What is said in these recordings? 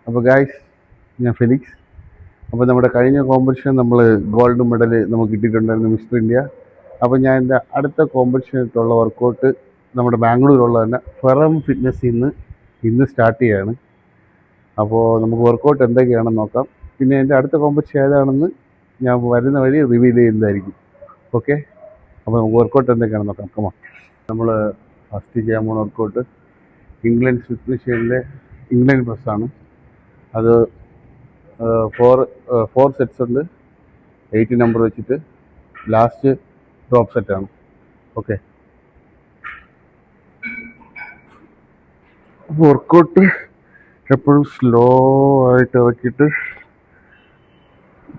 അപ്പോൾ ഗായ്സ്, ഞാൻ ഫെലിക്സ്. അപ്പോൾ നമ്മുടെ കഴിഞ്ഞ കോമ്പറ്റീഷൻ നമ്മൾ ഗോൾഡ് മെഡൽ നമുക്ക് കിട്ടിയിട്ടുണ്ടായിരുന്നു, മിസ്റ്റർ ഇന്ത്യ. അപ്പോൾ ഞാൻ എൻ്റെ അടുത്ത കോമ്പറ്റീഷനായിട്ടുള്ള വർക്കൗട്ട് നമ്മുടെ ബാംഗ്ലൂരുള്ള തന്നെ ഫെറം ഫിറ്റ്നസ്സിൽ നിന്ന് ഇന്ന് സ്റ്റാർട്ട് ചെയ്യുകയാണ്. അപ്പോൾ നമുക്ക് വർക്കൗട്ട് എന്തൊക്കെയാണെന്ന് നോക്കാം. പിന്നെ എൻ്റെ അടുത്ത കോമ്പറ്റീഷൻ ഏതാണെന്ന് ഞാൻ വരുന്ന വഴി റിവീൽ ചെയ്യുന്നതായിരിക്കും. ഓക്കെ, അപ്പോൾ നമുക്ക് വർക്കൗട്ട് എന്തൊക്കെയാണെന്ന് നോക്കാം. കമോൺ. നമ്മൾ ഫസ്റ്റ് ചെയ്യാൻ പോകുന്ന വർക്കൗട്ട് ഇംഗ്ലണ്ട് സ്വിസ് മെഷീനിലെ ഇംഗ്ലണ്ട് പ്രസ്സാണ്. അത് ഫോർ സെറ്റ്സ് ഉണ്ട്, 8 നമ്പർ വെച്ചിട്ട്. ലാസ്റ്റ് ഡ്രോപ്പ് സെറ്റാണ്. ഓക്കെ, വർക്കൗട്ട് എപ്പോഴും സ്ലോ ആയിട്ട് ഇറക്കിയിട്ട്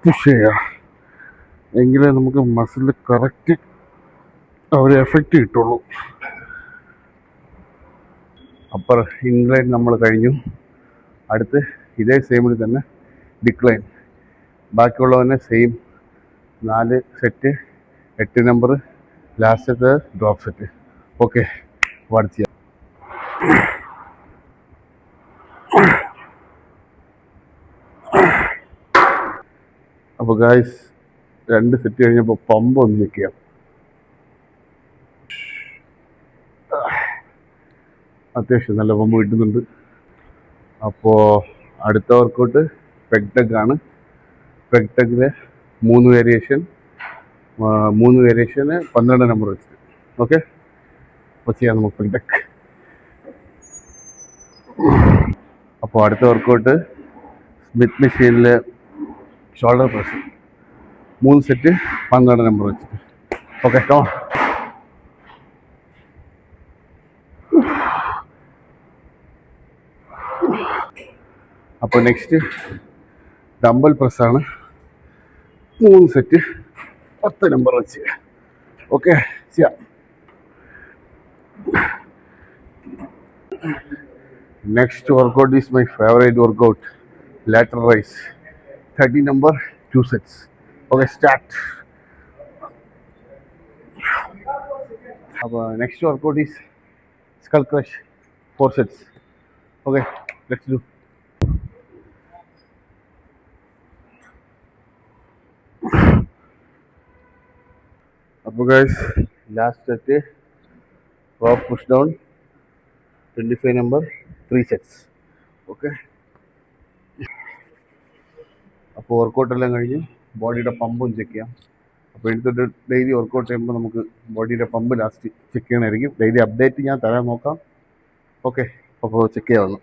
പുഷ് ചെയ്യുക, എങ്കിലേ നമുക്ക് മസിൽ കറക്റ്റ് ഒരു എഫക്റ്റ് കിട്ടുള്ളൂ. അപ്പർ ഇൻക്ലൈൻ നമ്മൾ കഴിഞ്ഞു. അടുത്ത് ഇതേ സെയിമിൽ തന്നെ ഡിക്ലൈൻ. ബാക്കിയുള്ളവന്നെ സെയിം 4 സെറ്റ്, 8 നമ്പർ, ലാസ്റ്റത്തെ ഡ്രോപ്പ് സെറ്റ്. ഓക്കെ, വാട്ട് ചെയ്യാം. അപ്പോൾ ഗായ്സ്, 2 സെറ്റ് കഴിഞ്ഞപ്പോൾ പമ്പ് ഒന്ന് ചെക്ക് ചെയ്യാം. അത്യാവശ്യം നല്ല പമ്പ് കിട്ടുന്നുണ്ട്. അപ്പോൾ അടുത്ത വർക്കൗട്ട് പെഗ് ആണ്. പെഗ് 3 വേരിയേഷന് 12 നമ്പർ വെച്ചിട്ട്. ഓക്കെ, അപ്പോൾ ചെയ്യാം നമുക്ക് പെഗ്. അപ്പോൾ അടുത്ത വർക്കൗട്ട് സ്മിത്ത് മെഷീനിൽ ഷോൾഡർ പ്രസ്, 3 സെറ്റ് 12 നമ്പർ വെച്ചിട്ട്. Okay, come on. അപ്പോൾ നെക്സ്റ്റ് ഡംബൽ പ്രസ്സാണ്, 3 സെറ്റ് 10 നമ്പർ വെച്ച്. ഓക്കെ, ചെയ്യാം. Next workout is my favourite workout, lateral raise, 30 number, 2 sets. Okay, start. Next workout is skull crush, 4 sets. Okay, let's do. Guys, last set, rope push down, 25 number, 3 sets. Okay. അപ്പോൾ വർക്കൗട്ടെല്ലാം കഴിഞ്ഞ് ബോഡിയുടെ പമ്പും check ചെയ്യാം. അപ്പോൾ എടുത്തിട്ട് daily workout ചെയ്യുമ്പോൾ നമുക്ക് ബോഡിയുടെ pump last check ചെയ്യണമായിരിക്കും. ഡെയിലി അപ്ഡേറ്റ് ഞാൻ തരാൻ നോക്കാം. ഓക്കെ, അപ്പോൾ ചെക്ക് ചെയ്യാവുന്നു.